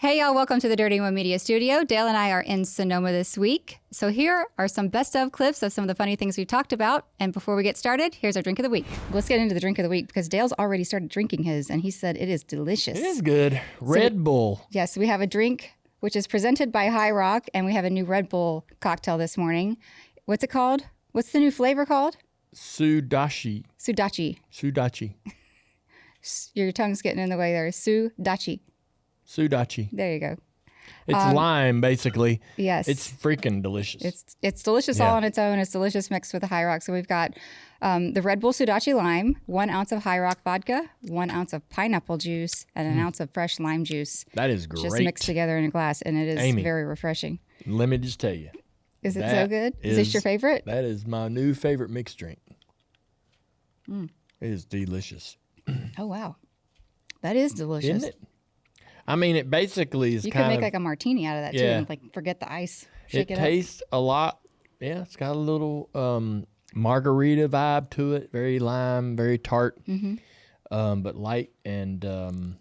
Hey y'all, welcome to the Dirty One Media Studio. Dale and I are in Sonoma this week. So here are some best of clips of some of the funny things we've talked about. And before we get started, here's our drink of the week. Let's get into the drink of the week because Dale's already started drinking his and he said it is delicious. It is good. Red Bull. Yes, we have a drink which is presented by High Rock and we have a new Red Bull cocktail this morning. What's it called? What's the new flavor called? Sudachi. Sudachi. Sudachi. Your tongue's getting in the way there. Sudachi. Sudachi. There you go. It's lime, basically. Yes. It's freaking delicious. It's delicious all on its own. It's delicious mixed with the High Rock. So we've got the Red Bull Sudachi Lime, 1 ounce of High Rock vodka, 1 ounce of pineapple juice, and an ounce of fresh lime juice. That is great. Just mixed together in a glass, and it is Amy, very refreshing. Let me just tell you. Is it so good? Is this your favorite? That is my new favorite mixed drink. It is delicious. Oh, wow. That is delicious. Isn't it? I mean, it basically is You kind could of... make like a martini out of that, too, and like forget the ice. Shake it up. tastes a lot. Yeah, it's got a little margarita vibe to it. Very lime, very tart, but light and...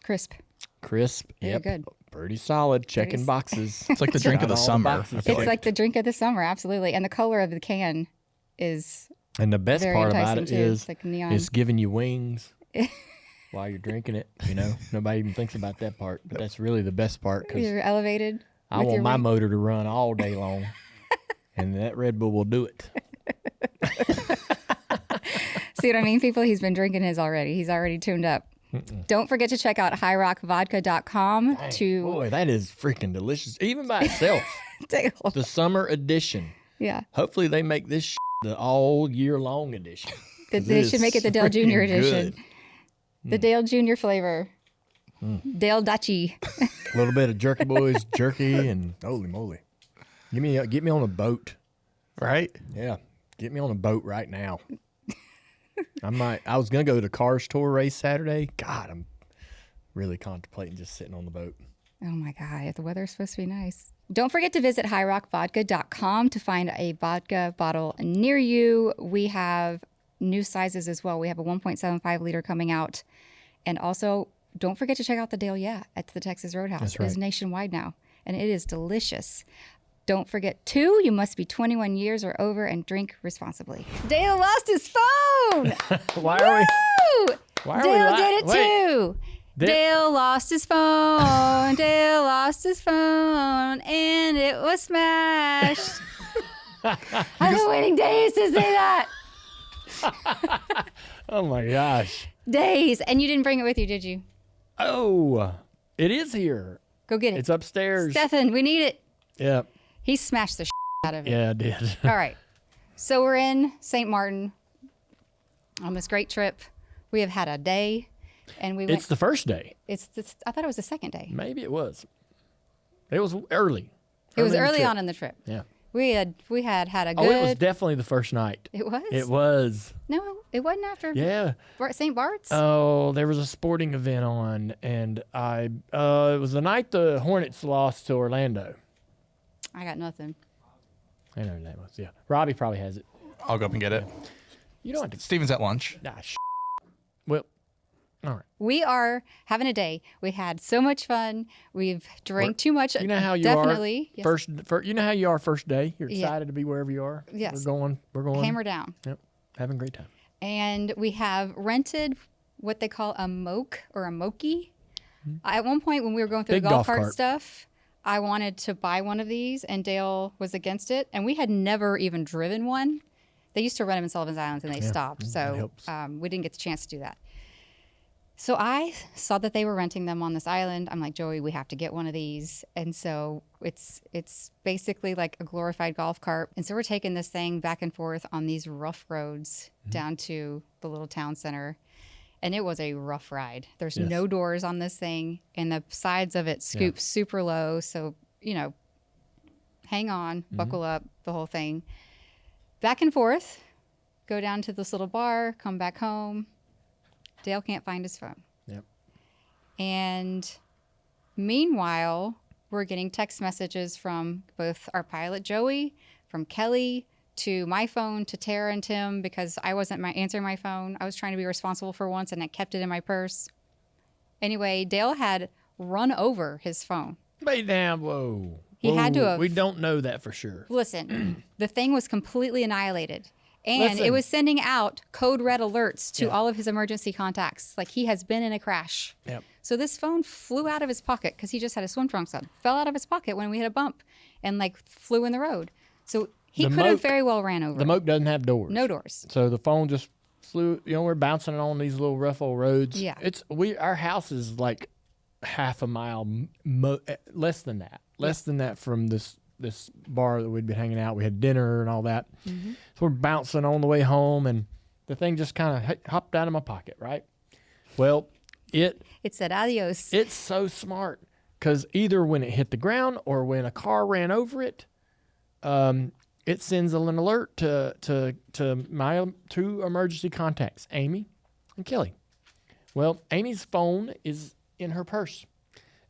Crisp. Crisp. Very good. Pretty solid. Checking boxes. It's like the drink of the summer. It's like the drink of the summer, absolutely. And the color of the can is And the best very part about enticing, it too. is It's like neon. it's giving you wings while you're drinking it. You know, nobody even thinks about that part, but that's really the best part because You're elevated. I with want your my ring. motor to run all day long, and that Red Bull will do it. See what I mean, people? He's been drinking his already. He's already tuned up. Don't forget to check out highrockvodka.com to... Boy, that is freaking delicious, even by itself. Dale. The summer edition. Yeah. Hopefully, they make this the all year long edition. They should make it the Dale Jr. edition. Good. The Dale Jr. flavor. Dale Dutchy. A little bit of Jerky Boys jerky and holy moly, get me on a boat. Right? Yeah, get me on a boat right now. I was gonna go to the Cars Tour race Saturday. God, I'm really contemplating just sitting on the boat. Oh my God, if the weather's supposed to be nice. Don't forget to visit highrockvodka.com to find a vodka bottle near you. We have new sizes as well. We have a 1.75 liter coming out. And also, don't forget to check out the Dale at the Texas Roadhouse. That's right. It is nationwide now, and it is delicious. Don't forget, too, you must be 21 years or over and drink responsibly. Dale lost his phone! Why are we? Woo! Why are Dale we? did it, too! Dale lost his phone. Dale lost his phone, and it was smashed. I've been waiting days to say that. Oh my gosh! Days. And you didn't bring it with you, did you? Oh, it is here. Go get it. It's upstairs. Stefan, we need it. Yeah, He smashed the out of it. yeah, I did. All right. So we're in St. Martin on this great trip. We have had a day, and we went. It's the first day. I thought it was the second day. Maybe it was. It was early. It was in the early trip. on in the trip. Yeah. We had a good. Oh, it was definitely the first night. It was? It was. No, it wasn't after Yeah. St. Bart's. Oh, there was a sporting event on, and it was the night the Hornets lost to Orlando. I got nothing. I know who that was. Yeah, Robbie probably has it. I'll go up and get it. You don't have to. Steven's at lunch. Nah, Well, all right. We are having a day. We had so much fun. We've drank too much. You know how you Definitely. are first. You know how you are first day. You're Yeah. excited to be wherever you are. Yes. We're going. Hammer down. Yep. Having a great time. And we have rented what they call a moke or a mokey. At one point when we were going through Big the golf golf cart cart. stuff, I wanted to buy one of these, and Dale was against it. And we had never even driven one. They used to rent them in Sullivan's Islands, and they stopped. that So helps. we didn't get the chance to do that. So I saw that they were renting them on this island. I'm like, Joey, we have to get one of these. And so it's basically like a glorified golf cart. And so we're taking this thing back and forth on these rough roads down to the little town center. And it was a rough ride. There's Yes. no doors on this thing, and the sides of it scoop super low. So, hang on, buckle up, the whole thing. Back and forth, go down to this little bar, come back home. Dale can't find his phone. Yep. And meanwhile, we're getting text messages from both our pilot, Joey, from Kelly, to my phone, to Tara and Tim, because I wasn't answering my phone. I was trying to be responsible for once, and I kept it in my purse. Anyway, Dale had run over his phone. Wait, now, whoa. He had to have- We don't know that for sure. Listen, the thing was completely annihilated. And Listen. it was sending out code red alerts to all of his emergency contacts. Like he has been in a crash. Yep. So this phone flew out of his pocket because he just had his swim trunks on. Fell out of his pocket when we hit a bump and like flew in the road. So he could have very well ran over. The Moke doesn't have doors. No doors. So the phone just flew. You know, we're bouncing on these little rough old roads. Yeah. Our house is like half a mile, less than that. Less than that from this bar that we'd been hanging out. We had dinner and all that. Mm-hmm. So we're bouncing on the way home, and the thing just kind of hopped out of my pocket, right? Well, It said adios. it's so smart because either when it hit the ground or when a car ran over it, it sends an alert to my two emergency contacts, Amy and Kelly. Well, Amy's phone is in her purse,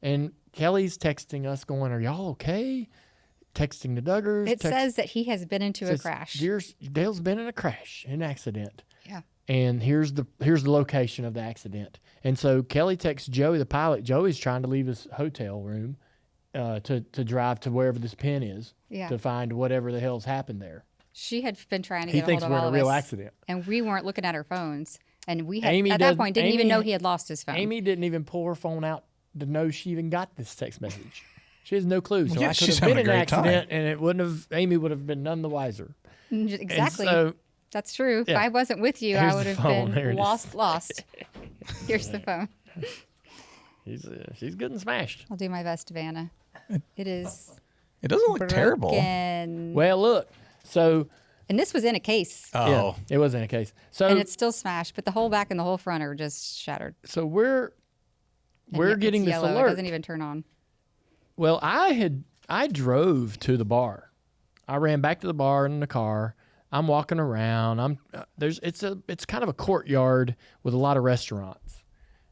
and Kelly's texting us going, "Are y'all okay?" Texting the Duggars. It says that he has been into a crash. Dale's been in a crash, an accident. Yeah. And here's the location of the accident. And so Kelly texts Joey, the pilot. Joey's trying to leave his hotel room to drive to wherever this pin is to find whatever the hell's happened there. She had been trying to He get a hold thinks of we're in all a of real us, accident. and we weren't looking at our phones. And we had Amy at that point didn't even know he had lost his phone. Amy didn't even pull her phone out to know she even got this text message. She has no clue. So Yeah, I could she's have been having in a an great time. accident, and it wouldn't have. Amy would have been none the wiser. Exactly. And so, That's true. If yeah. I wasn't with you, Here's I would the have phone. There been it is. lost. Here's the phone. she's good and smashed. I'll do my best, Vanna. It is It doesn't look terrible. broken. Well, look. So And this was in a case. Oh, yeah, it was in a case. So And it's still smashed, but the whole back and the whole front are just shattered. so we're And yet getting it's this yellow. alert. It doesn't even turn on. Well, I drove to the bar. I ran back to the bar in the car. I'm walking around. It's kind of a courtyard with a lot of restaurants,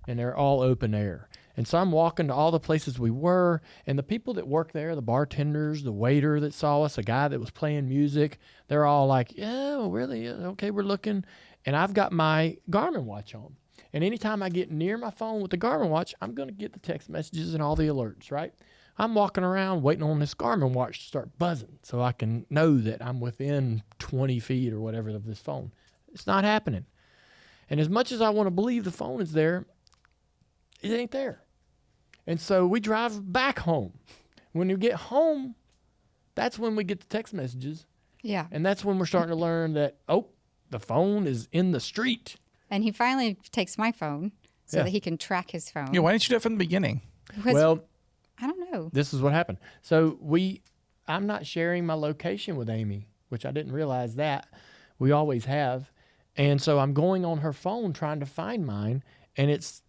and they're all open air. And so I'm walking to all the places we were, and the people that work there, the bartenders, the waiter that saw us, a guy that was playing music, they're all like, "Yeah, well, really? Okay, we're looking." And I've got my Garmin watch on. And anytime I get near my phone with the Garmin watch, I'm going to get the text messages and all the alerts, right? I'm walking around waiting on this Garmin watch to start buzzing so I can know that I'm within 20 feet or whatever of this phone. It's not happening. And as much as I want to believe the phone is there, it ain't there. And so we drive back home. When we get home, that's when we get the text messages. Yeah. And that's when we're starting to learn that, the phone is in the street. And he finally takes my phone so Yeah. that he can track his phone. yeah. Why didn't you do it from the beginning? Because- Well, I don't know. this is what happened. So I'm not sharing my location with Amy, which I didn't realize that. We always have. And so I'm going on her phone trying to find mine, and it's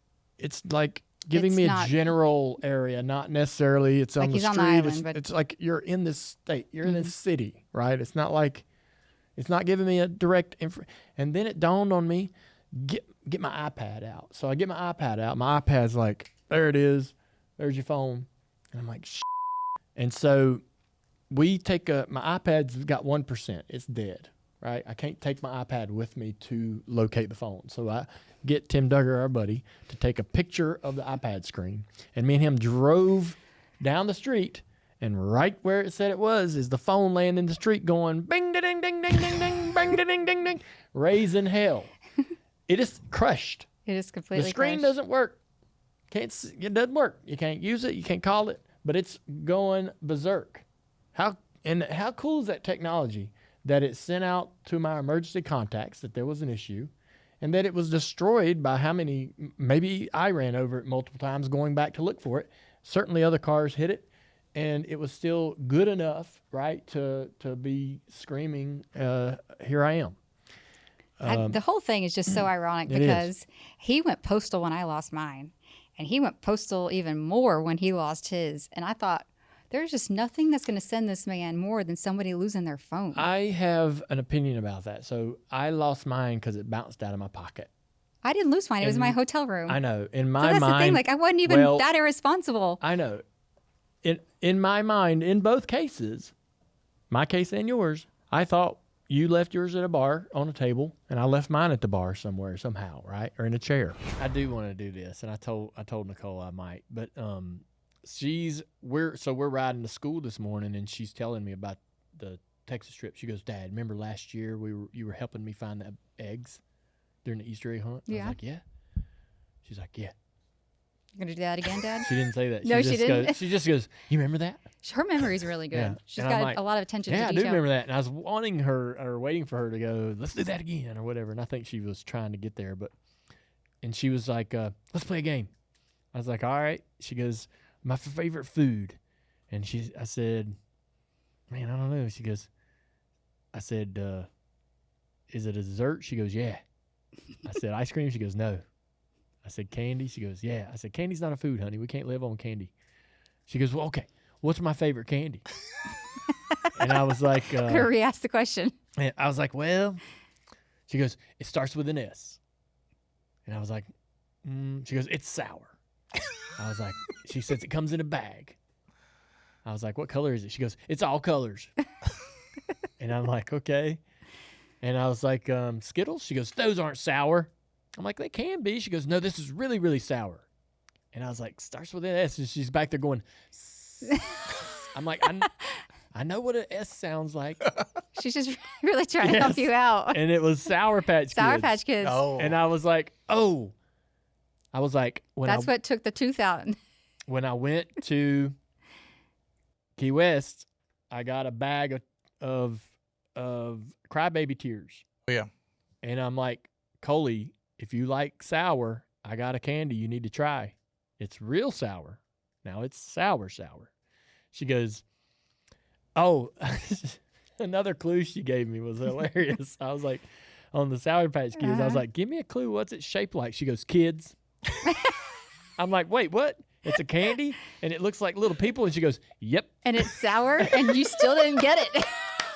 like giving It's me not- a general area, not necessarily it's Like on the he's on street. the island, but- It's like you're in this state, you're in this city, right? It's not like it's not giving me a direct and then it dawned on me, get my iPad out. So I get my iPad out. My iPad's like, there it is. There's your phone. And I'm like, and so we take my iPad's got 1%. It's dead, right? I can't take my iPad with me to locate the phone. So I get Tim Duggar, our buddy, to take a picture of the iPad screen. And me and him drove down the street, and right where it said it was is the phone laying in the street going bing, ding, ding, ding, ding, ding, bing, ding, ding, ding, raising hell. It is crushed. It is completely The screen crushed. doesn't work. It doesn't work. You can't use it. You can't call it. But it's going berserk. How cool is that technology that it sent out to my emergency contacts that there was an issue, and that it was destroyed by how many? Maybe I ran over it multiple times going back to look for it. Certainly other cars hit it, and it was still good enough, right, to be screaming, "Here I am." The whole thing is just so ironic it because he went postal when I lost mine, and he went postal even more when he lost his. And I thought, there's just nothing that's going to send this man more than somebody losing their phone. I have an opinion about that. So I lost mine because it bounced out of my pocket. I didn't lose mine. It was in my hotel room. I know. In So my that's mind, the thing. Like, I wasn't even well, that irresponsible. I know. In my mind, in both cases, my case and yours, I thought you left yours at a bar on a table, and I left mine at the bar somewhere, somehow, right, or in a chair. I do want to do this, and I told Nicole I might, but we're riding to school this morning, and she's telling me about the Texas trip. She goes, Dad, remember last year you were helping me find the eggs during the Easter egg hunt? I was like, yeah. She's like, yeah. You're going to do that again, Dad? She didn't say that. No, she didn't. She just goes, you remember that? Her memory's really good. Yeah. She's And got I'm like, a lot of attention to yeah, detail. I do remember that. And I was waiting for her to go, let's do that again or whatever. And I think she was trying to get there. And she was like, let's play a game. I was like, all right. She goes, my favorite food. And I said, man, I don't know. She goes, I said, is it a dessert? She goes, yeah. I said, ice cream? She goes, no. I said, candy? She goes, yeah. I said, candy's not a food, honey. We can't live on candy. She goes, well, okay. What's my favorite candy? And I was like, Could have re-asked the question. and I was like, well, she goes, it starts with an S. And I was like, she goes, it's sour. I was like, she says it comes in a bag. I was like, what color is it? She goes, it's all colors. And I'm like, okay. And I was like, Skittles? She goes, those aren't sour. I'm like, they can be. She goes, no, this is really, really sour. And I was like, starts with an S. And she's back there going, I'm like, I know what an S sounds like. She's just really trying to help you out. And it was Sour Patch Kids. Sour Patch Kids. Oh. And I was like, oh. I was like, That's what took the tooth out. when I went to Key West, I got a bag of crybaby tears. Oh, yeah. And I'm like, Coley, if you like sour, I got a candy you need to try. It's real sour. Now it's sour. She goes, oh, another clue she gave me was hilarious. I was like, on the Sour Patch Kids, I was like, give me a clue. What's it shaped like? She goes, kids. I'm like, wait, what? It's a candy and it looks like little people. And she goes, yep. And it's sour and you still didn't get it.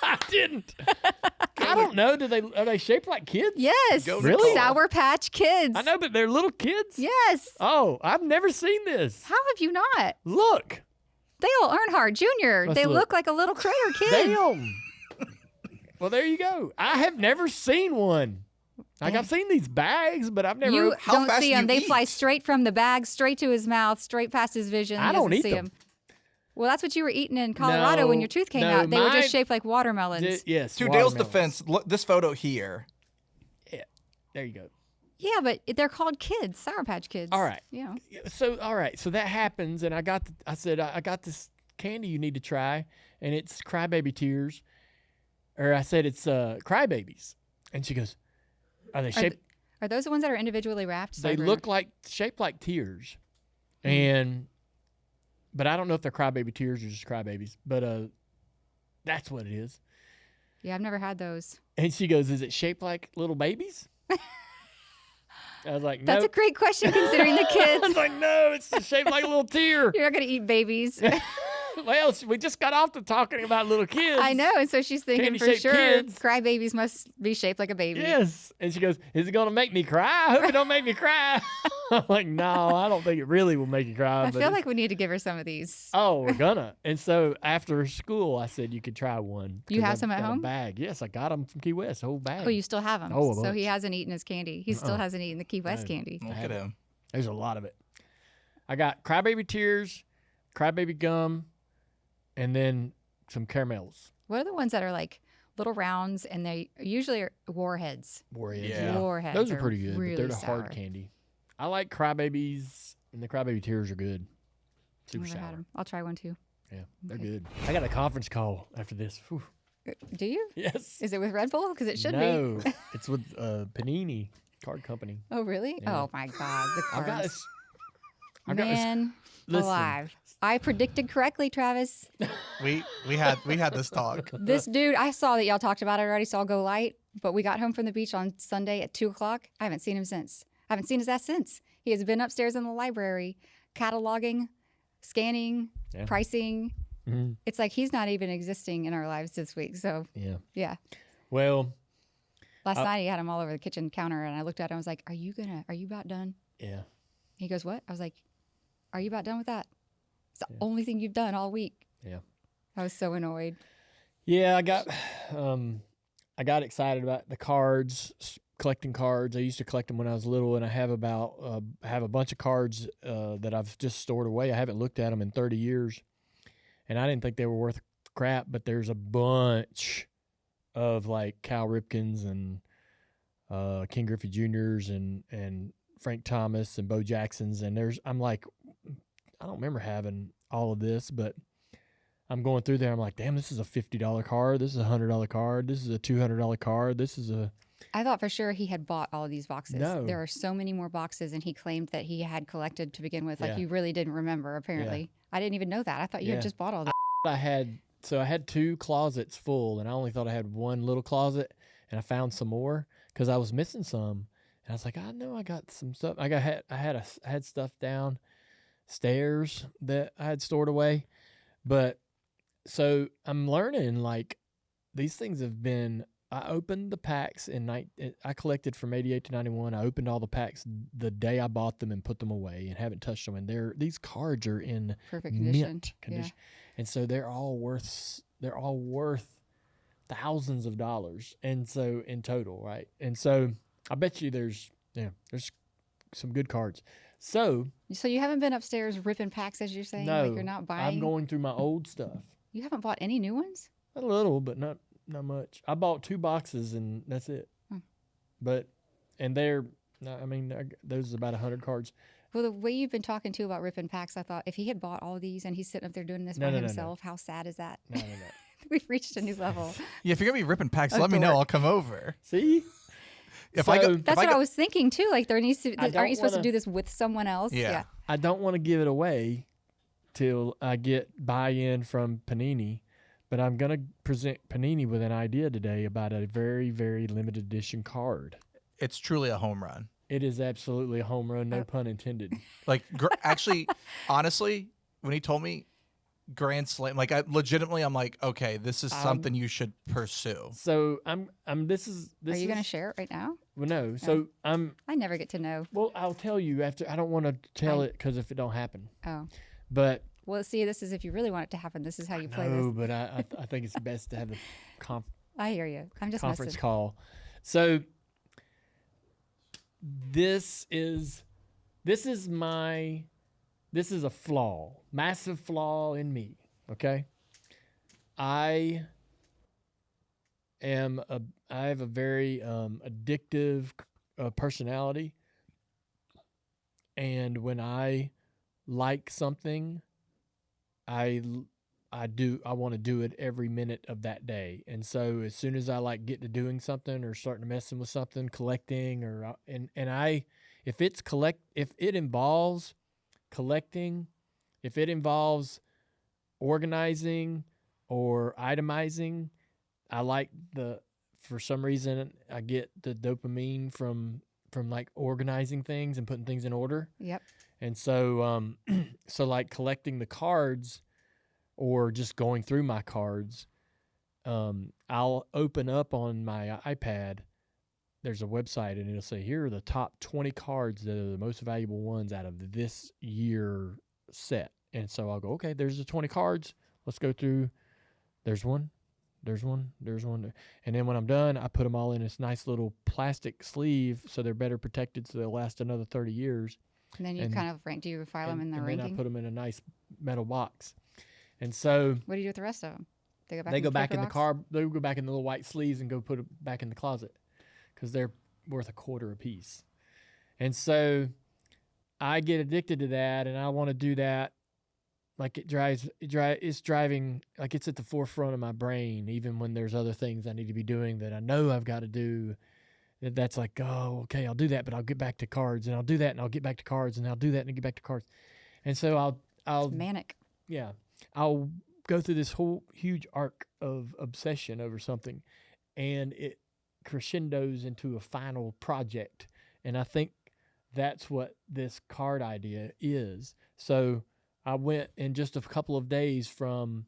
I didn't. I don't know. Are they shaped like kids? Yes. Really? Sour Patch Kids. I know, but they're little kids. Yes. Oh, I've never seen this. How have you not? Look. Dale Earnhardt Jr. Let's They look. look like a little critter kid. Damn. Well, there you go. I have never seen one. Like, I've seen these bags, but I've never. You How don't fast see do them. you They fly eat? straight from the bag, straight to his mouth, straight past his vision. I He don't doesn't eat see them. 'em. Well, that's what you were eating in Colorado when your tooth came out. They were just shaped like watermelons. Yes. To Dale's watermelons. defense, look, this photo here. Yeah. There you go. Yeah, but they're called kids, Sour Patch Kids. All right. You know. So, all right. So that happens, and I said, I got this candy you need to try, and it's crybaby tears. Or I said, it's crybabies. And she goes, are they shaped? Are those the ones that are individually wrapped? They look like shaped like tears, but I don't know if they're crybaby tears or just crybabies. But that's what it is. Yeah, I've never had those. And she goes, "Is it shaped like little babies?" I was like, "No." That's a great question considering the I kids. was like, "No, it's shaped like a little tear." You're not going to eat babies. Well, we just got off to talking about little kids. I know. And so she's thinking for Candy-shaped sure kids. crybabies must be shaped like a baby. Yes. And she goes, "Is it going to make me cry? I hope it don't make me cry." I'm like, "No, I don't think it really will make you cry." I but feel like we need to give her some of these. oh, we're gonna. And so after school, I said you could try one. You 'cause have I've some at got a home? bag. Yes, I got them from Key West, a whole bag. Oh, you still have them. Oh, a so he bunch. hasn't eaten his candy. He still hasn't eaten the Key West candy. Look at him. There's a lot of it. I got crybaby tears, crybaby gum, and then some caramels. What are the ones that are like little rounds and they usually are warheads? Warheads. Yeah. Warheads. Those are pretty good, Really but they're the sour. hard candy. I like crybabies, and the crybaby tears are good. Super I've never had sour. 'em. I'll try one too. Yeah, they're Okay. good. I got a conference call after this. Whew. Do you? Yes. Is it with Red Bull? Because it should no, be. it's with Panini Card Company. Oh, really? Yeah. Oh, my God. The I've got cards. this. I've got this. Man Listen. alive. I predicted correctly, Travis. We had this talk. This dude, I saw that y'all talked about it already, so I'll go light. But we got home from the beach on Sunday at 2 o'clock. I haven't seen him since. I haven't seen his ass since. He has been upstairs in the library, cataloging, scanning, Yeah. pricing. Mhm. It's like he's not even existing in our lives this week. So, Yeah. yeah. Well, Last night he had him all over the kitchen counter, and I looked at him. I was like, are you about done? yeah. He goes, what? I was like, are you about done with that? It's the only thing you've done all week. Yeah. I was so annoyed. Yeah, I got I got excited about the cards, collecting cards. I used to collect them when I was little, and I have a bunch of cards that I've just stored away. I haven't looked at them in 30 years, and I didn't think they were worth crap. But there's a bunch of like Cal Ripkins and King Griffey Jr.'s and Frank Thomas and Bo Jackson's, and I'm like, I don't remember having all of this, but I'm going through there. I'm like, damn, this is a $50 card. This is a $100 card. This is a $200 card. This is a. I thought for sure he had bought all of these boxes. No. There are so many more boxes, and he claimed that he had collected to begin with. Like, Yeah. you really didn't remember, apparently. Yeah. I didn't even know that. I thought you Yeah. had just bought all that. I had 2 closets full, and I only thought I had one little closet, and I found some more because I was missing some, and I was like, I know I got some stuff. I had stuff downstairs that I had stored away, but so I'm learning like these things have been. I opened the packs I collected from 88 to 91. I opened all the packs the day I bought them and put them away and haven't touched them. And these cards are in Perfect condition. mint condition. And so they're all worth thousands of dollars. And so in total, right? And so I bet you there's some good cards. So you haven't been upstairs ripping packs, as you're saying? no, Like, you're not buying? I'm going through my old stuff. You haven't bought any new ones? A little, but not much. I bought 2 boxes and that's it. And those are about 100 cards. Well, the way you've been talking to about ripping packs, I thought if he had bought all these and he's sitting up there doing this by himself, how sad is that? No. We've reached a new level. Yeah, if you're gonna be ripping packs, let me know. I'll come over. See? That's what I was thinking too. Like, there needs to. Aren't you supposed to do this with someone else? Yeah. I don't want to give it away till I get buy-in from Panini, but I'm gonna present Panini with an idea today about a very, very limited edition card. It's truly a home run. It is absolutely a home run, no pun intended. Like, actually, honestly, when he told me Grand Slam, like, I'm like, okay, this is something you should pursue. So this is. Are you going to share it right now? Well, no. So I never get to know. Well, I'll tell you after. I don't want to tell it because if it don't happen. Oh. But. Well, see, this is if you really want it to happen. This is how you play this. No, but I think it's best to have the I hear you. I'm just conference messing. call. So this is a flaw, massive flaw in me. Okay, I have a very addictive personality, and when I like something, I want to do it every minute of that day. And so as soon as I like get to doing something or starting to messing with something, collecting if it involves collecting, if it involves organizing or itemizing, for some reason I get the dopamine from like organizing things and putting things in order. Yep. And so so like collecting the cards or just going through my cards, I'll open up on my iPad. There's a website, and it'll say, here are the top 20 cards that are the most valuable ones out of this year set. And so I'll go, okay, there's the 20 cards. Let's go through. There's one. And then when I'm done, I put them all in this nice little plastic sleeve so they're better protected so they'll last another 30 years. And then you kind of do you file them in the and ranking? then I put them in a nice metal box. And so what do you do with the rest of them? They go back in the box? car. They go back in the little white sleeves and go put it back in the closet because they're worth $0.25 a piece. And so I get addicted to that, and I want to do that. Like it's driving, like it's at the forefront of my brain, even when there's other things I need to be doing that I know I've got to do. That's like, oh, okay, I'll do that, but I'll get back to cards, and I'll do that, and I'll get back to cards, and I'll do that, and I'll get back to cards. And so I'll It's manic. Yeah. I'll go through this whole huge arc of obsession over something, and it crescendos into a final project. And I think that's what this card idea is. So I went in just a couple of days from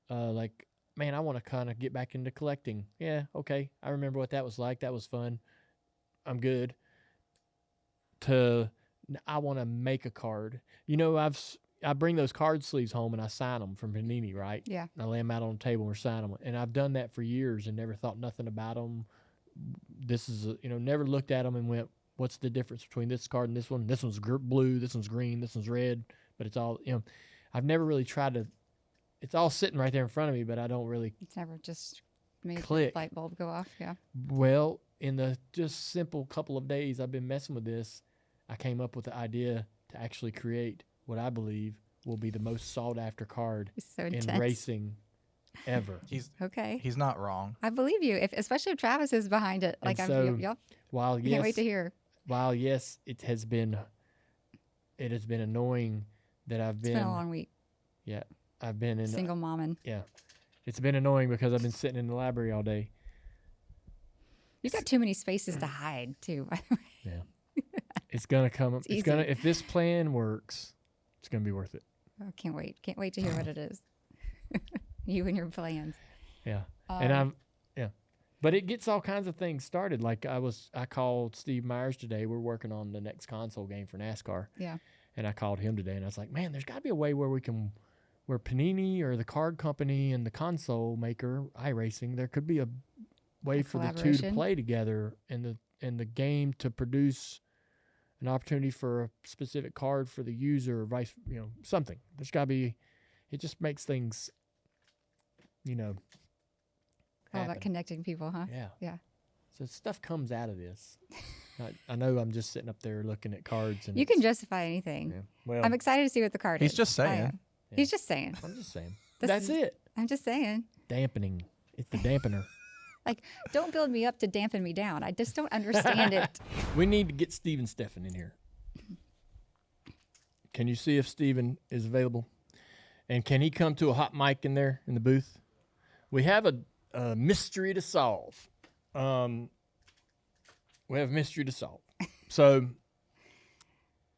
man, I want to kind of get back into collecting. Yeah, okay. I remember what that was like. That was fun. I'm good. I want to make a card. You know, I bring those card sleeves home and I sign them from Panini, right? Yeah. And I lay them out on the table and sign them. And I've done that for years and never thought nothing about them. This is, never looked at them and went, what's the difference between this card and this one? This one's blue, this one's green, this one's red. But it's all, I've never really tried to, it's all sitting right there in front of me, but I don't really It's never just made click. the light bulb go off. Yeah. Well, in the just simple couple of days I've been messing with this, I came up with the idea to actually create what I believe will be the most sought after card It's so in intense. racing ever. Okay. He's not wrong. I believe you, especially if Travis is behind it. Like, And so, y'all While can't wait to hear. while yes, it has been annoying that I've It's been, been a long week. yeah, I've been in Single momming. yeah, it's been annoying because I've been sitting in the library all day. You've got too many spaces to hide, too. By the way. Yeah, it's gonna come. It's easy. gonna if this plan works, it's gonna be worth it. Oh, can't wait. Can't wait to hear what it is. You and your plans. Yeah, and but it gets all kinds of things started. Like I called Steve Myers today. We're working on the next console game for NASCAR. Yeah. And I called him today, and I was like, man, there's got to be a way where where Panini or the card company and the console maker, iRacing, there could be a way for the two to collaboration. play together and the game to produce an opportunity for a specific card for the user or something. There's got to be, it just makes things, All about happen. connecting people, huh? Yeah. Yeah. So stuff comes out of this. I know I'm just sitting up there looking at cards. And You can justify anything. yeah. Well, I'm excited to see what the card He's is. just I saying. am. He's just saying. I'm just saying. This That's is- it. I'm just saying. Dampening. It's the dampener. Like, don't build me up to dampen me down. I just don't understand it. We need to get Steven Steffen in here. Can you see if Steven is available? And can he come to a hot mic in there in the booth? We have a mystery to solve. We have a mystery to solve. So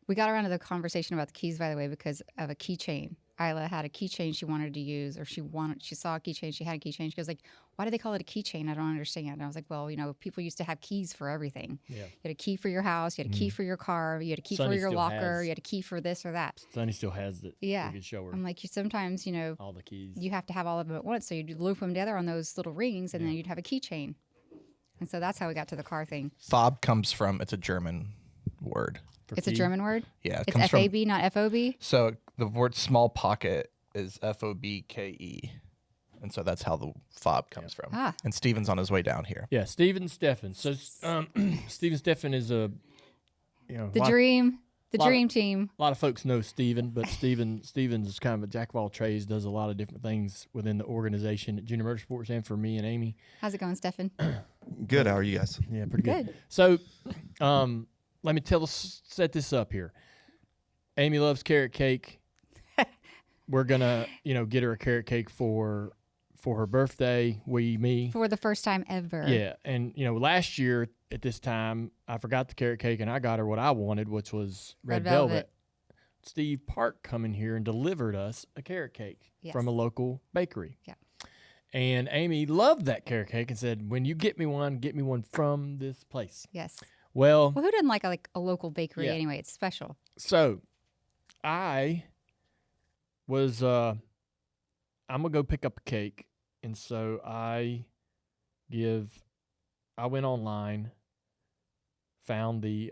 We got around to the conversation about the keys, by the way, because of a keychain. Isla had a keychain she wanted to use, or she saw a keychain, she had a keychain. She goes like, why do they call it a keychain? I don't understand. And I was like, well, people used to have keys for everything. yeah, You had a key for your house, you had a key for your car, you had a key Sonny for your still locker, has- you had a key for this or that. Sonny still has it. Yeah. We could show her I'm like, sometimes, all the keys. you have to have all of them at once. So you'd loop them together on those little rings, and then you'd have a keychain. And so that's how we got to the car thing. Fob comes from, it's a German word. For It's a key. German word. Yeah, it It's comes from. FAB, not FOB. So the word small pocket is FOBKE. And so that's how the fob comes from. Ah. And Steven's on his way down here. Yeah, Steven Steffen. So Steven Steffen is a, The dream team. A lot of folks know Steven, but Steven's is kind of a jack of all trades, does a lot of different things within the organization at Junior Motorsports and for me and Amy. How's it going, Stefan? Good. How are you guys? Yeah, pretty good. Good. So let me set this up here. Amy loves carrot cake. We're going to, get her a carrot cake for her birthday, me. For the first time ever. Yeah, and last year at this time, I forgot the carrot cake, and I got her what I wanted, which was red velvet. Steve Park come in here and delivered us a carrot cake Yes. from a local bakery. Yeah. And Amy loved that carrot cake and said, "When you get me one from this place." Yes. Well, Well, who doesn't like a local bakery Yeah. anyway? It's special. so I was I'm gonna go pick up a cake, and so I went online, found the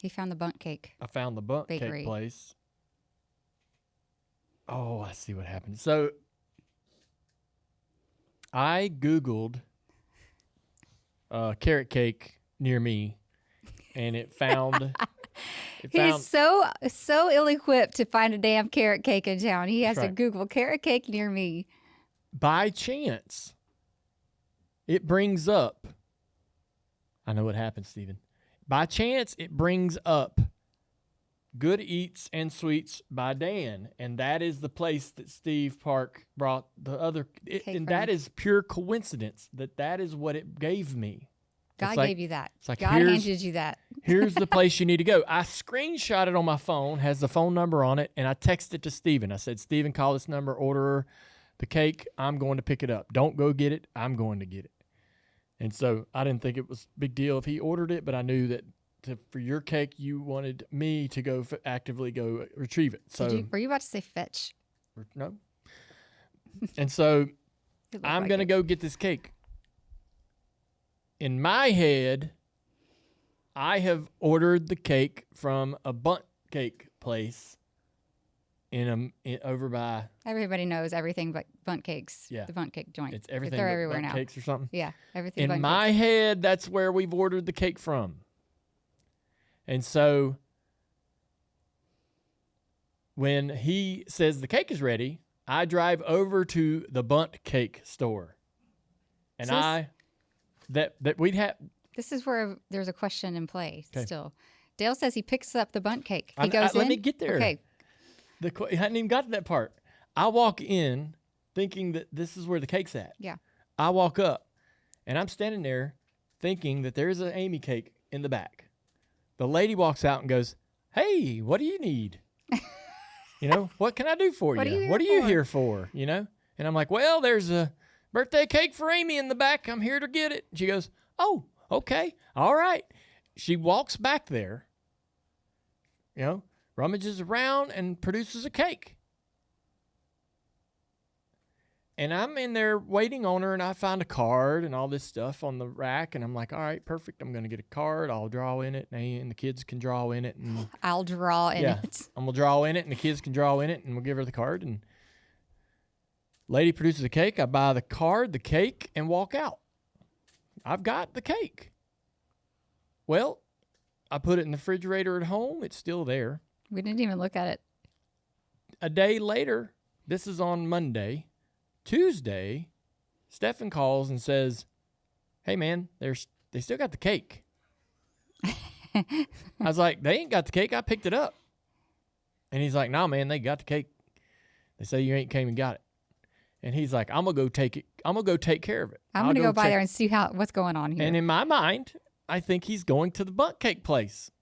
He found the bundt cake. I found the bundt Bakery. cake place. Oh, I see what happened. So I Googled carrot cake near me, and it found He's so ill-equipped to find a damn carrot cake in town. He has That's to right. Google carrot cake near me. by chance, it brings up. I know what happened, Stephen. By chance, it brings up Good Eats and Sweets by Dan, and that is the place that Steve Park brought the other. Cake And from. that is pure coincidence that is what it gave me. God It's like- gave you that. it's like, God here's- handed you that. Here's the place you need to go. I screenshot it on my phone, has the phone number on it, and I texted it to Steven. I said, Steven, call this number, order the cake. I'm going to pick it up. Don't go get it. I'm going to get it. And so I didn't think it was a big deal if he ordered it, but I knew that for your cake, you wanted me to go actively go retrieve it. So were you about to say fetch? no. And so It looked I'm like going to it. go get this cake. In my head, I have ordered the cake from a bundt cake place over by, Everybody knows everything but bundt cakes. Yeah. The bundt cake joint. it's everything They're but everywhere bundt now. cakes or something. Yeah, everything. In bundt my cakes. head, that's where we've ordered the cake from. And so when he says the cake is ready, I drive over to the bundt cake store. And So that we'd have. This is where there's a question in play 'Kay. still. Dale says he picks up the bundt cake. He goes in. Let me get there. Okay. I hadn't even got to that part. I walk in thinking that this is where the cake's at. Yeah. I walk up, and I'm standing there thinking that there's an Amy cake in the back. The lady walks out and goes, "Hey, what do you need? What can I do for What you? are you What are here you for?" here for? And I'm like, "Well, there's a birthday cake for Amy in the back. I'm here to get it." She goes, "Oh, okay, all right." She walks back there, rummages around and produces a cake. And I'm in there waiting on her, and I find a card and all this stuff on the rack, and I'm like, all right, perfect. I'm going to get a card. I'll draw in it, and the kids can draw in it. And I'll draw in it. I'm going to draw in it, and the kids can draw in it, and we'll give her the card. And lady produces a cake. I buy the card, the cake, and walk out. I've got the cake. Well, I put it in the refrigerator at home. It's still there. We didn't even look at it. A day later, this is on Monday. Tuesday, Stefan calls and says, "Hey man, they still got the cake." I was like, "They ain't got the cake. I picked it up." And he's like, "Nah, man, they got the cake. They say you ain't came and got it." And he's like, "I'm gonna go take it. I'm gonna go take care of it. I'm I'll going to go by check." there and see what's going on here. And in my mind, I think he's going to the bundt cake place.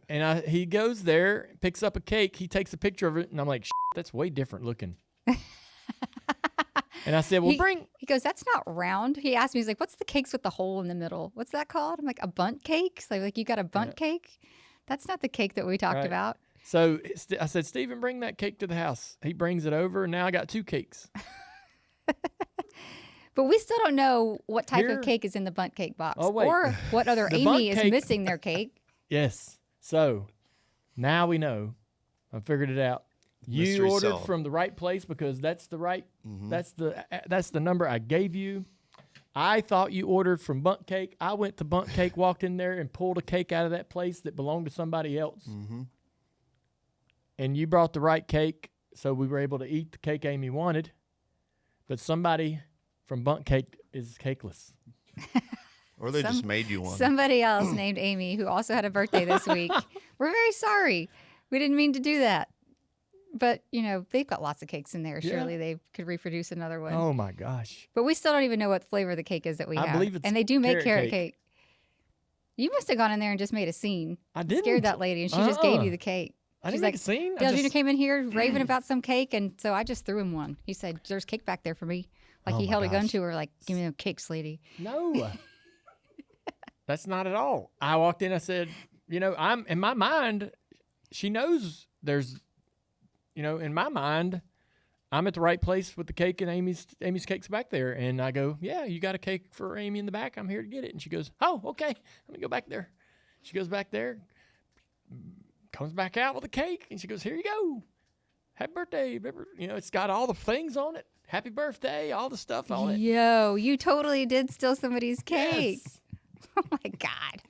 And he goes there, picks up a cake. He takes a picture of it, and I'm like, "That's way different looking." And I said, "Well, He goes, "That's not round." He asked me, he's like, "What's the cakes with the hole in the middle? What's that called?" I'm like, "A bundt cake?" So like, you got a bundt cake? That's not the cake that we talked Right. about. So I said, "Stephen, bring that cake to the house." He brings it over, and now I got 2 cakes. But we still don't know what type Here- of cake is in the bundt cake box, Oh, wait. or what other The bundt Amy is cake- missing their cake. Yes. So now we know. I figured it out. You Mystery ordered solved. from the right place because that's the right. Mm-hmm. That's the number I gave you. I thought you ordered from bundt cake. I went to bundt cake, walked in there, and pulled a cake out of that place that belonged to somebody else. Mm-hmm. And you brought the right cake, so we were able to eat the cake Amy wanted. But somebody from bundt cake is cakeless. Or they just made you one. Somebody else named Amy who also had a birthday this week. We're very sorry. We didn't mean to do that. But, they've got lots of cakes in there. Yeah. Surely they could reproduce another one. Oh my gosh! But we still don't even know what flavor the cake is that we I have. believe it's and they do make carrot carrot cake. You must have gone in there and just made a scene. I didn't. Scared that lady, and she just gave you the cake. I She's didn't make like, a scene. Dale Jr. came in here raving about some cake, and so I just threw him one. He said, "There's cake back there for me." Like Oh he my held a gun gosh. to her, like, "Give me them cakes, lady." No, that's not at all. I walked in. I said, I'm in my mind. She knows there's, in my mind, I'm at the right place with the cake, and Amy's cake's back there. And I go, "Yeah, you got a cake for Amy in the back. I'm here to get it." And she goes, "Oh, okay. Let me go back there." She goes back there, comes back out with a cake, and she goes, "Here you go. Happy birthday." It's got all the things on it. Happy birthday, all the stuff on it. Yo, you totally did steal somebody's cake. Yes. Oh my God.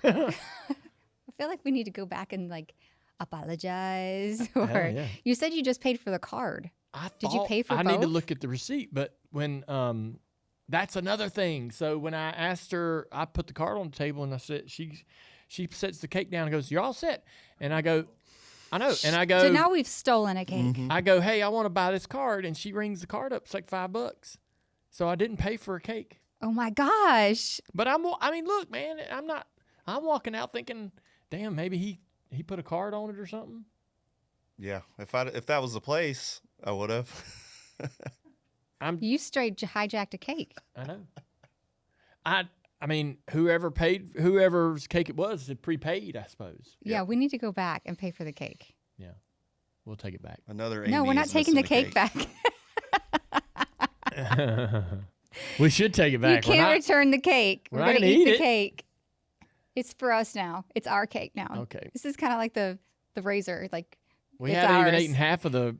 I feel like we need to go back and apologize. Or yeah. you said you just paid for the card. Did you thought pay for I need to both? look at the receipt, but when that's another thing. So when I asked her, I put the card on the table and I said she sets the cake down and goes, "You're all set." And I go, "I know." And I go, So now we've stolen a cake. I go, "Hey, I want to buy this card," and she rings the card up. It's like $5. So I didn't pay for a cake. Oh my gosh. But look, man, I'm walking out thinking, damn, maybe he put a card on it or something. Yeah, if that was the place, I would have. You straight hijacked a cake. I know. I I mean, whoever's cake it was, it prepaid, I suppose. Yeah, we need to go back and pay for the cake. Yeah, we'll take it back. Another No, Amy we're not is taking the missing cake back. We should take it You back. can't return the cake. we're We're not going to gonna eat eat the it. cake. It's for us now. It's our cake now. Okay. This is kind of like the razor. Like, We it's haven't even ours. eaten half of the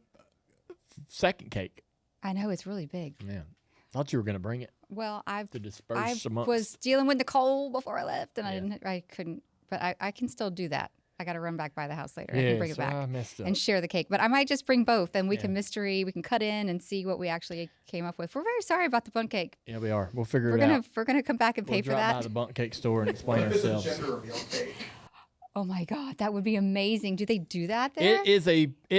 second cake. I know it's really big. Yeah. Thought you were going to bring it Well, I to disperse amongst. was dealing with Nicole before I left, and Yeah. I couldn't. But I can still do that. I got to run back by the house later. I Yeah, can bring it so back I messed up. and share the cake. But I might just bring both, and we Yeah. can mystery. We can cut in and see what we actually came up with. We're very sorry about the bundt cake. Yeah, we are. We'll figure We're it gonna out. we're gonna come back and We'll pay for drop by that. the bundt cake store and explain ourselves. Oh my god, that would be amazing. Do they do that there? It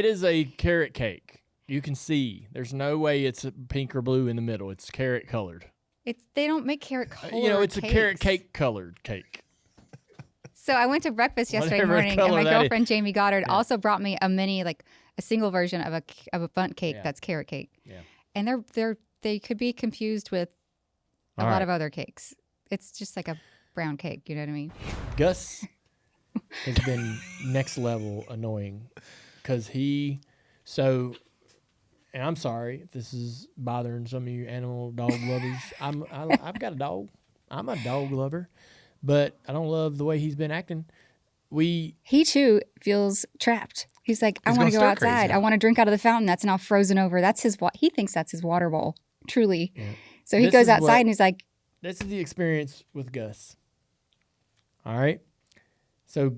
is a carrot cake. You can see. There's no way it's pink or blue in the middle. It's carrot colored. They don't make carrot colored It's a carrot cakes. cake colored cake. So I went to breakfast yesterday Whatever morning, and color my that is. girlfriend Jamie Goddard also brought me a mini, like a single version of a bundt cake Yeah. that's carrot cake. Yeah. And they could be confused with a All lot right. of other cakes. It's just like a brown cake. You know what I mean? Gus has been next level annoying because and I'm sorry if this is bothering some of you animal dog lovers. I've got a dog. I'm a dog lover, but I don't love the way he's been acting. He too feels trapped. He's like, I He's want to gonna go stir crazy. outside. I want to drink out of the fountain that's now frozen over. That's his. He thinks that's his water bowl. Truly. Yeah. So he This goes is outside what- and he's like, This is the experience with Gus. All right. So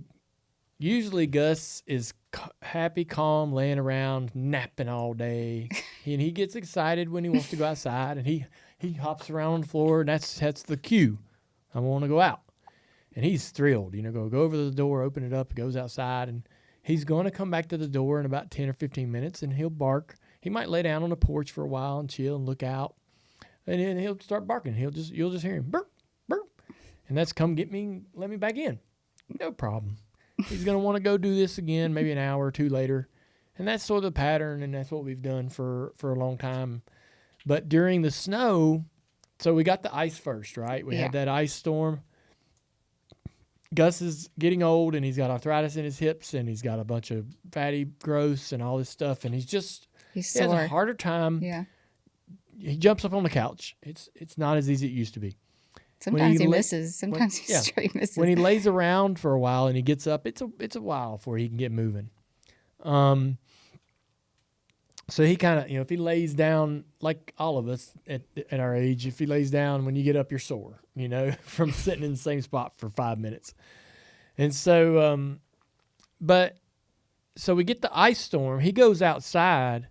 usually Gus is happy, calm, laying around, napping all day. And he gets excited when he wants to go outside, and he hops around on the floor, and that's the cue. I want to go out. And he's thrilled. Go over to the door, open it up, goes outside, and he's going to come back to the door in about 10 or 15 minutes, and he'll bark. He might lay down on the porch for a while and chill and look out. And then he'll start barking. You'll just hear him burp, burp. And that's come get me, let me back in. No problem. He's going to want to go do this again, maybe an hour or two later. And that's sort of the pattern, and that's what we've done for a long time. But during the snow, so we got the ice first, right? We had that ice storm. Gus is getting old, and he's got arthritis in his hips, and he's got a bunch of fatty growths and all this stuff. And he's he has sore. a harder time. Yeah. He jumps up on the couch. It's not as easy as it used to be. Sometimes he la- misses. Sometimes he yeah. straight misses. When he lays around for a while and he gets up, it's a while before he can get moving. So he kind of, if he lays down, like all of us at our age, if he lays down, when you get up, you're sore, from sitting in the same spot for 5 minutes. And so, so we get the ice storm. He goes outside,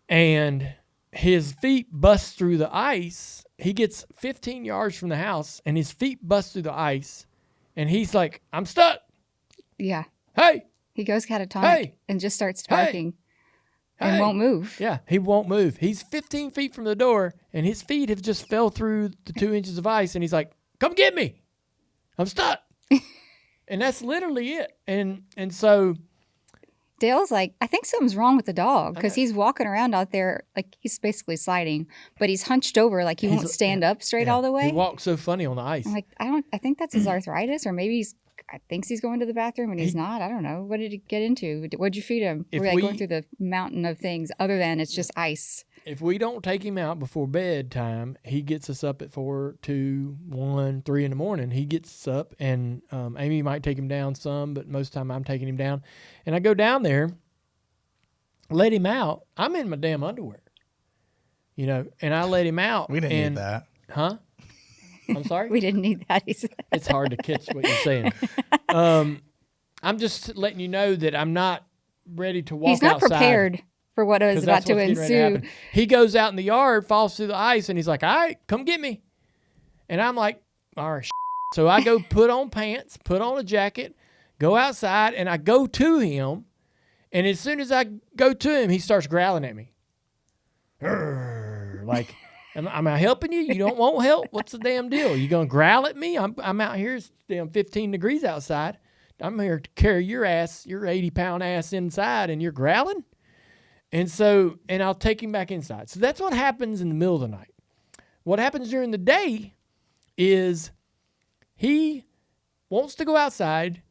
and his feet bust through the ice. He gets 15 yards from the house, and his feet bust through the ice, and he's like, I'm stuck. Yeah. Hey. He goes catatonic Hey. and just starts Hey. barking and Hey. won't move. Yeah, he won't move. He's 15 feet from the door, and his feet have just fell through the 2 inches of ice, and he's like, come get me. I'm stuck. And that's literally it. And so Dale's like, I think something's wrong with the dog because he's walking around out there like he's basically sliding, but he's hunched over like he won't stand up straight all the way. he walks so funny on the ice. I'm like, I think that's his arthritis, or maybe I thinks he's going to the bathroom and he's not. I don't know. What did he get into? What'd you feed him? If We're like we- going through the mountain of things other than it's just ice. If we don't take him out before bedtime, he gets us up at 4, 2, 1, 3 in the morning. He gets us up, and Amy might take him down some, but most of the time I'm taking him down. And I go down there, let him out. I'm in my damn underwear, and I let him out. We didn't need that. Huh? I'm sorry? We didn't need that. He said. It's hard to catch what you're saying. I'm just letting you know that I'm not ready to walk He's not outside. prepared for what is 'Cause about that's to what's getting ready to ensue. happen. He goes out in the yard, falls through the ice, and he's like, all right, come get me. And I'm like, all right, So I go put on pants, put on a jacket, go outside, and I go to him. And as soon as I go to him, he starts growling at me. Like, am I helping you? You don't want help? What's the damn deal? You going to growl at me? I'm out here. It's damn 15 degrees outside. I'm here to carry your ass, your 80-pound ass inside, and you're growling? And I'll take him back inside. So that's what happens in the middle of the night. What happens during the day is he wants to go outside.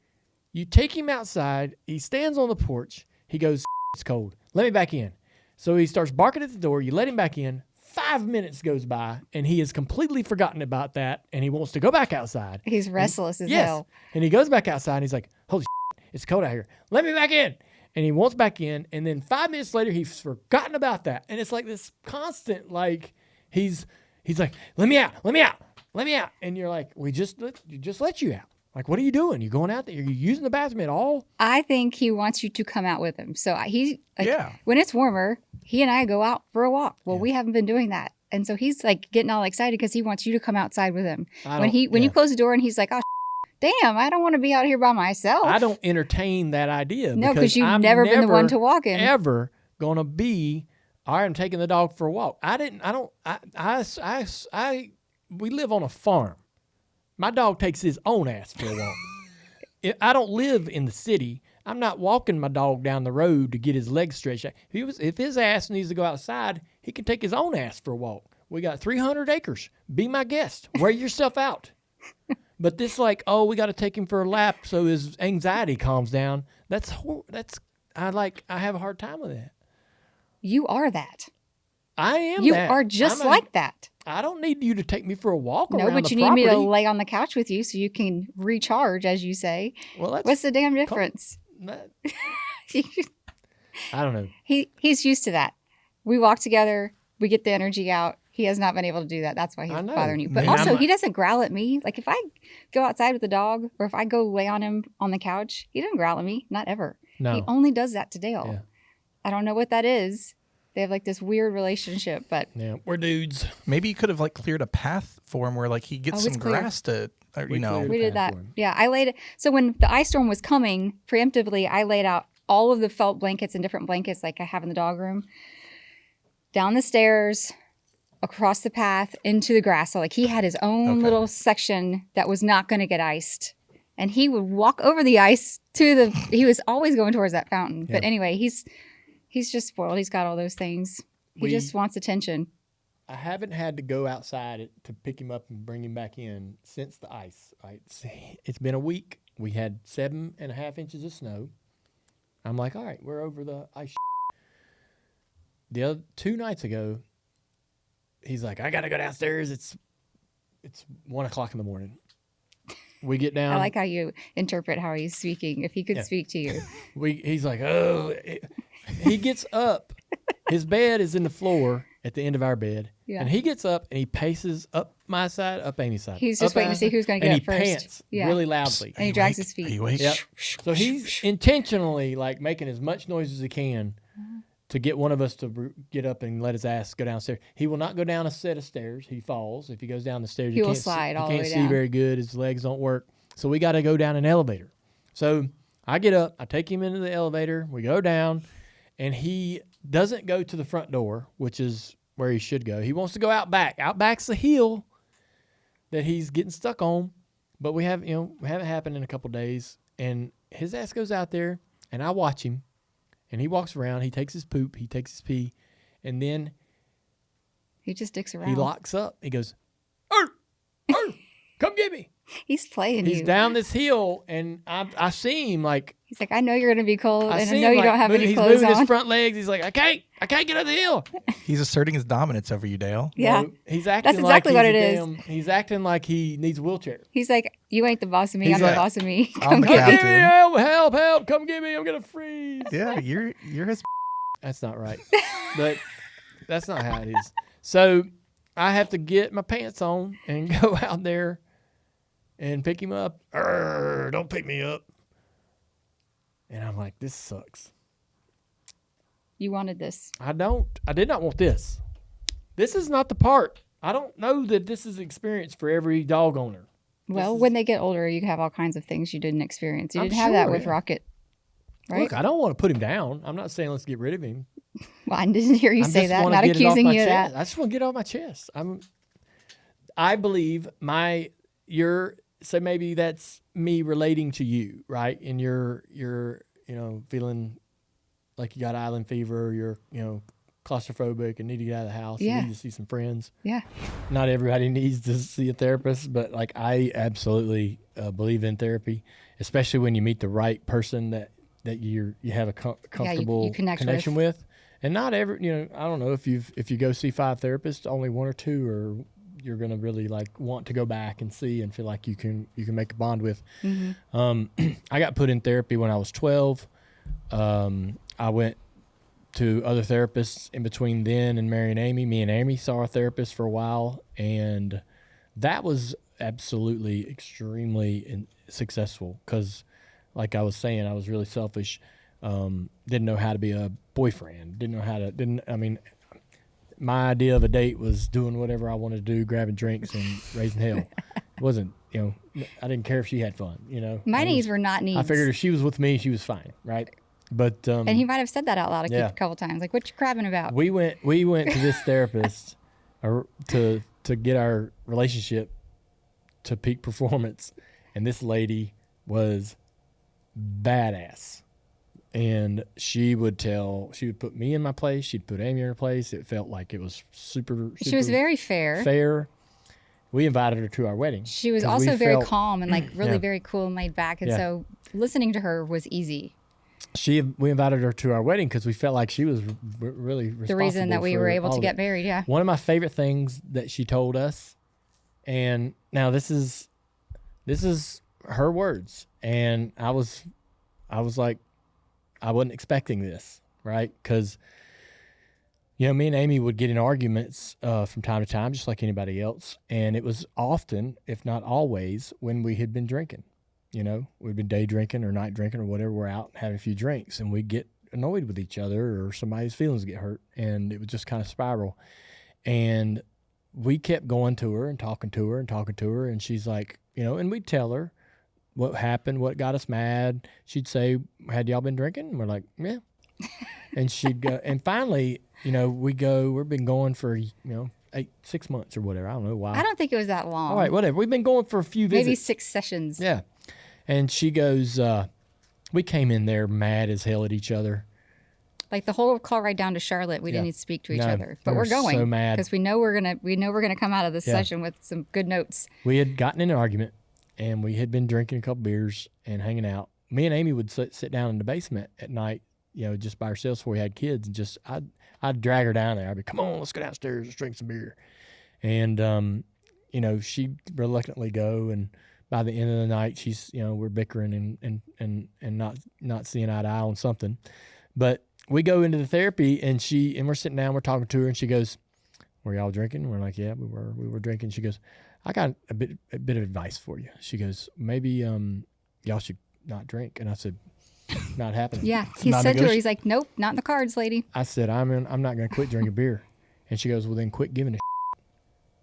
You take him outside. He stands on the porch. He goes, it's cold. Let me back in. So he starts barking at the door. You let him back in. 5 minutes goes by, and he has completely forgotten about that, and he wants to go back outside. He's restless as Yes. hell. And he goes back outside, and he's like, holy shit, it's cold out here. Let me back in. And he wants back in, and then 5 minutes later, he's forgotten about that. And it's like this constant, like, he's like, let me out, let me out, let me out. And you're like, we just let you out. Like, what are you doing? You going out there? Are you using the bathroom at all? I think he wants you to come out with him. So Yeah. when it's warmer, he and I go out for a walk. Well, we haven't been doing that. And so he's like getting all excited because he wants you to come outside with him. When you close the door and he's like, oh, damn, I don't want to be out here by myself. I don't entertain that idea. No, because you've never been the one to walk him. Ever gonna be, all right, I'm taking the dog for a walk. We live on a farm. My dog takes his own ass for a walk. I don't live in the city. I'm not walking my dog down the road to get his legs stretched out. If his ass needs to go outside, he can take his own ass for a walk. We got 300 acres. Be my guest. Wear yourself out. But this we got to take him for a lap so his anxiety calms down. I have a hard time with that. You are that. I am You that. are just like that. I don't need you to take me for a walk around No, the but property. you need me to lay on the couch with you so you can recharge, as you say. Well, What's the damn difference? I don't know. He's used to that. We walk together. We get the energy out. He has not been able to do that. That's why he's I know. bothering you. But Man, also, he doesn't growl at me. Like if I go outside with the dog or if I go lay on him on the couch, he doesn't growl at me. Not ever. No. He only does that to Dale. Yeah. I don't know what that is. They have like this weird relationship, but Yeah, we're dudes. Maybe you could have cleared a path for him where he gets it's some clear. grass to, We cleared we path did that. for him. Yeah, I laid it. So when the ice storm was coming, preemptively, I laid out all of the felt blankets and different blankets like I have in the dog room, down the stairs, across the path, into the grass. So he had his own little section that was not going to get iced. And he would walk over the ice he was always going towards that fountain. But anyway, he's just spoiled. He's got all those things. He just wants attention. I haven't had to go outside to pick him up and bring him back in since the ice. Right? It's been a week. We had 7.5 inches of snow. I'm like, all right, we're over the ice. The other 2 nights ago, he's like, I gotta go downstairs. It's 1 o'clock in the morning. We get down. I like how you interpret how he's speaking. If he could speak to you. He's like, oh. He gets up. His bed is in the floor at the end of our bed. Yeah. And he gets up and he paces up my side, up Amy's side. He's just up waiting to Amy's see side, who's gonna get and up first. he pants Yeah. really loudly. And he drags his feet. Are you awake? Yep. So he's intentionally making as much noise as he can to get one of us to get up and let his ass go downstairs. He will not go down a set of stairs. He falls. If he goes down the stairs, He will slide all the he way can't see down. very good. His legs don't work. So we got to go down an elevator. So I get up. I take him into the elevator. We go down. And he doesn't go to the front door, which is where he should go. He wants to go out back. Out back's the hill that he's getting stuck on. But we haven't happened in a couple days. And his ass goes out there, and I watch him. And he walks around. He takes his poop. He takes his pee. And then He just dicks around. he locks up. He goes, come get me. He's playing He's you. down this hill, and I see him He's like, I know you're going to be cold, and I see know him, you don't have any he's clothes moving on. his front legs. He's like, I can't get up the hill. He's asserting his dominance over you, Dale. Yeah. No, he's acting That's exactly what like it he's is. He's acting like he needs a wheelchair. He's like, you ain't the boss of me. He's I'm like, the boss of me. I'm the Come get me, captain. help, come get me. I'm going to freeze. Yeah, you're his. That's not right. But that's not how it is. So I have to get my pants on and go out there and pick him up. Don't pick me up. And I'm like, this sucks. You wanted this. I did not want this. This is not the part. I don't know that this is experience for every dog owner. Well, when they get older, you have all kinds of things you didn't experience. You I'm didn't have that sure, with yeah. Rocket, right? Look, I don't want to put him down. I'm not saying let's get rid of him. Well, I didn't hear you I say just that. wanna Not get it off accusing my you of chest. that. I just want to get it off my chest. I believe so maybe that's me relating to you, right? And you're feeling like you got island fever, or you're, claustrophobic and need to get out of the house Yeah. and need to see some friends. Yeah. Not everybody needs to see a therapist, but like I absolutely believe in therapy, especially when you meet the right person that you have a comfortable you connect connection with. And not every, I don't know if you go see 5 therapists, only 1 or 2 are you're going to really like want to go back and see and feel like you can make a bond with. Mm-hmm. I got put in therapy when I was 12. I went to other therapists in between then and marrying Amy. Me and Amy saw a therapist for a while, and that was absolutely extremely successful because, like I was saying, I was really selfish. Didn't know how to be a boyfriend. My idea of a date was doing whatever I wanted to do, grabbing drinks and raising hell. It wasn't, I didn't care if she had fun, My needs were not needs. I figured if she was with me, she was fine, right? But and he might have said that out loud a couple times. Like, what you crabbing about? we went to this therapist to get our relationship to peak performance, and this lady was badass. And she would put me in my place. She'd put Amy in her place. It felt like it was super She was very fair. We invited her to our wedding. She was also very calm and like really very cool and laid back. And so listening to her was easy. We invited her to our wedding because we felt like she was really responsible. The reason that we were able to get married, yeah. One of my favorite things that she told us, and now this is her words, and I was like, I wasn't expecting this, right? Because, me and Amy would get in arguments from time to time, just like anybody else. And it was often, if not always, when we had been drinking. We'd been day drinking or night drinking or whatever. We're out having a few drinks, and we'd get annoyed with each other or somebody's feelings get hurt. And it would just kind of spiral. And we kept going to her and talking to her and talking to her. And she's like, and we'd tell her what happened, what got us mad. She'd say, had y'all been drinking? And we're like, yeah. And she'd go, and finally, we've been going for, 6 months or whatever. I don't know why. I don't think it was that long. All right, whatever. We've been going for a few visits. Maybe 6 sessions. Yeah. And she goes, we came in there mad as hell at each other. Like the whole call ride down to Charlotte, we didn't even speak to each other. But we were we're going. so mad. Because we know we're gonna come out of this session with some good notes. We had gotten in an argument. And we had been drinking a couple beers and hanging out. Me and Amy would sit down in the basement at night, just by ourselves before we had kids. And I'd drag her down there. I'd be, come on, let's go downstairs, let's drink some beer. And, she'd reluctantly go. And by the end of the night, she's, we're bickering and not seeing eye to eye on something. But we go into the therapy and we're sitting down, we're talking to her, and she goes, were y'all drinking? We're like, yeah, we were drinking. She goes, I got a bit of advice for you. She goes, maybe y'all should not drink. And I said, not happening. Yeah, he said to her, he's like, nope, not in the cards, lady. I said, I'm not going to quit drinking beer. And she goes, well, then quit giving a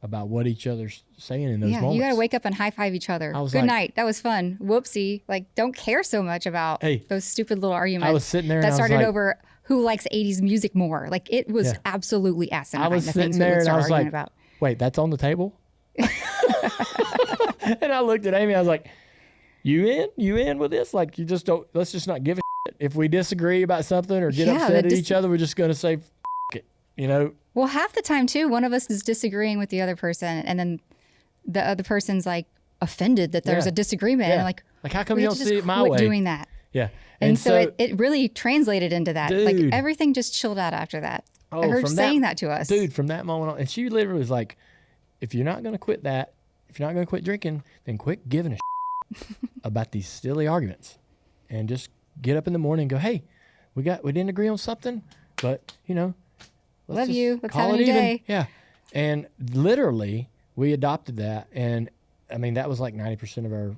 about what each other's saying in those moments. You got to wake up and high five each other. Good night. That was fun. Whoopsie. Like, don't care so much about those stupid little arguments. I was sitting there that started over who likes 80s music more. Like, it was absolutely asinine. I was sitting there and I was like, wait, that's on the table? And I looked at Amy. I was like, you in with this? Like, you just don't, let's just not give a shit. If we disagree about something or get upset at each other, we're just going to say it, Well, half the time too, one of us is disagreeing with the other person, and then the other person's like offended that there's a disagreement. And like how come you don't see it my way? Doing that. Yeah. And so it really translated into that. Dude, like everything just chilled out after that. I heard her saying that to us. Dude, from that moment on, and she literally was like, if you're not going to quit that, if you're not going to quit drinking, then quit giving a about these silly arguments, and just get up in the morning and go, hey, we didn't agree on something, but love you. Let's have a new day. Yeah. And literally, we adopted that. And I mean, that was like 90% of our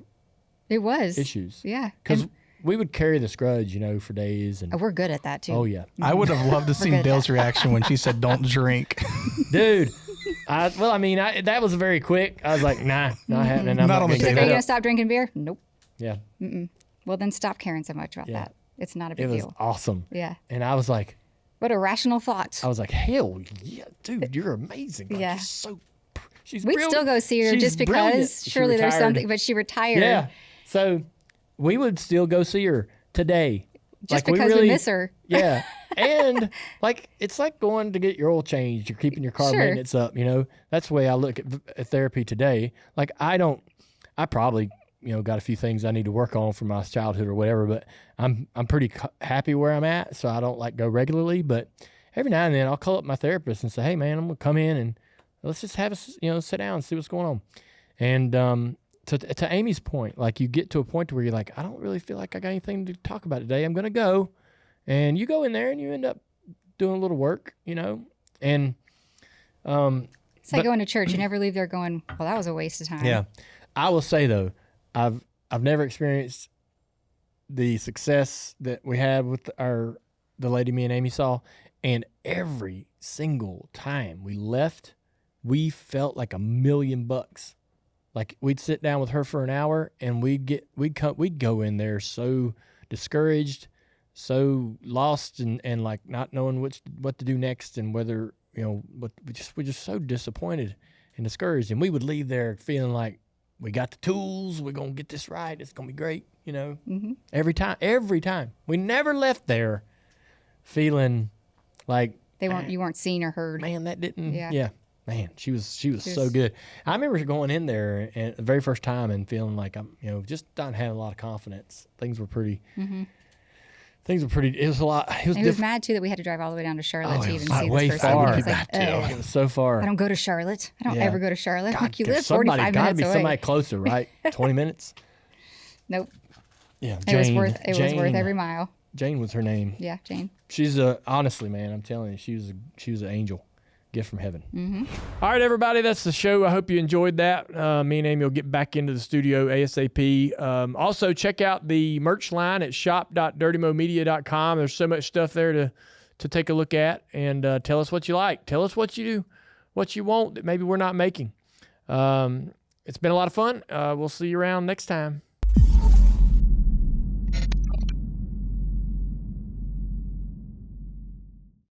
issues. Yeah. Because we would carry the grudge, for days. And we're good at that too. Oh, yeah. I would have loved to see Dale's reaction when she said, don't drink. Dude. That was very quick. I was like, nah, not happening. I'm Not on the table. Are you going to stop drinking beer? Nope. Yeah. Mm-mm. Well, then stop caring so much about that. It's not a big deal. It was awesome. Yeah. And I was like, what a rational thought. I was like, hell yeah, dude, you're amazing. Like, yeah. She's We'd brilliant. still go see her just because brilliant. surely there's something, but she retired. Yeah. So we would still go see her today. Just because we miss her. Yeah. And like it's like going to get your oil changed. You're keeping your car Sure. maintenance up. You know, that's the way I look at therapy today. Like I probably got a few things I need to work on from my childhood or whatever, but I'm pretty happy where I'm at, so I don't like go regularly. But every now and then I'll call up my therapist and say, hey man, I'm gonna come in and let's just have a sit down and see what's going on. And to Amy's point, like you get to a point where you're like, I don't really feel like I got anything to talk about today. I'm gonna go, and you go in there and you end up doing a little work, and It's like going to church. You never leave there going, well, that was a waste of time. yeah. I will say though, I've never experienced the success that we had with the lady me and Amy saw, and every single time we left, we felt like $1,000,000. Like we'd sit down with her for an hour, and we'd go in there so discouraged, so lost, and like not knowing what to do next, and whether we're just so disappointed and discouraged, and we would leave there feeling like we got the tools, we're gonna get this right, it's gonna be great, Mm-hmm. Every time. We never left there feeling like You weren't seen or heard. man, that didn't. Yeah. Yeah, man, she was so good. I remember going in there and the very first time and feeling like I'm, just not having a lot of confidence. Things were pretty. Mm-hmm. It was a lot. It was He was different. mad too that we had to drive all the way down to Charlotte to it even was see way this person. far. He was like, "Ugh, It was so far. I don't go to Charlotte. I don't Yeah. ever go to Charlotte. God, Like you there's live 45 gotta minutes be away. somebody closer, right? 20 minutes. Nope. Yeah, It was worth every mile. Jane was her name. Yeah, Jane. She's honestly, man, I'm telling you, she was an angel, gift from heaven. Mm-hmm. All right, everybody, that's the show. I hope you enjoyed that. Me and Amy will get back into the studio ASAP. Also, check out the merch line at shop.dirtymomedia.com. There's so much stuff there to take a look at, and tell us what you like. Tell us what you want that maybe we're not making. It's been a lot of fun. We'll see you around next time.